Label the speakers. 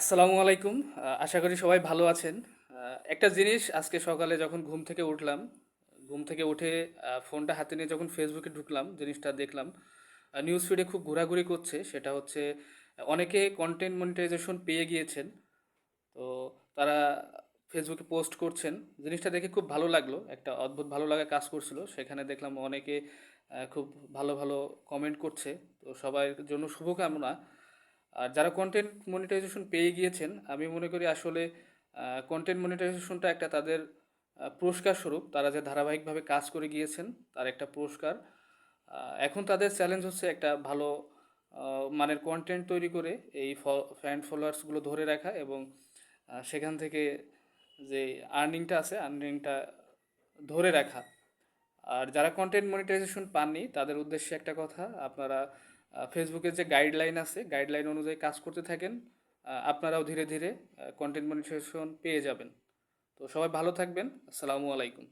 Speaker 1: আসসালামু আলাইকুম। আশা করি সবাই ভালো আছেন। একটা জিনিস আজকে সকালে যখন ঘুম থেকে উঠলাম, ঘুম থেকে উঠে ফোনটা হাতে নিয়ে যখন ফেসবুকে ঢুকলাম, জিনিসটা দেখলাম নিউজ ফিডে খুব ঘোরাঘুরি করছে। সেটা হচ্ছে অনেকে কন্টেন্ট মনিটাইজেশন পেয়ে গিয়েছেন। তো তারা ফেসবুকে পোস্ট করছেন। জিনিসটা দেখে খুব ভালো লাগলো, একটা অদ্ভুত ভালো লাগা কাজ করছিল। সেখানে দেখলাম অনেকে খুব ভালো ভালো কমেন্ট করছে। তো সবার জন্য শুভকামনা। আর যারা কন্টেন্ট মনিটাইজেশন পেয়ে গিয়েছেন, আমি মনে করি আসলে কন্টেন্ট মনিটাইজেশনটা একটা তাদের পুরস্কার স্বরূপ। তারা যে ধারাবাহিকভাবে কাজ করে গিয়েছেন তার একটা পুরস্কার। এখন তাদের চ্যালেঞ্জ হচ্ছে একটা ভালো মানের কন্টেন্ট তৈরি করে এই ফ্যান ফলোয়ার্সগুলো ধরে রাখা এবং সেখান থেকে যে আর্নিংটা আছে আর্নিংটা ধরে রাখা। আর যারা কন্টেন্ট মনিটাইজেশন পাননি তাদের উদ্দেশ্যে একটা কথা, আপনারা ফেসবুকের যে গাইডলাইন আছে গাইডলাইন অনুযায়ী কাজ করতে থাকেন। আপনারাও ধীরে ধীরে কন্টেন্ট মনিটাইজেশন পেয়ে যাবেন। তো সবাই ভালো থাকবেন। আসসালামু আলাইকুম।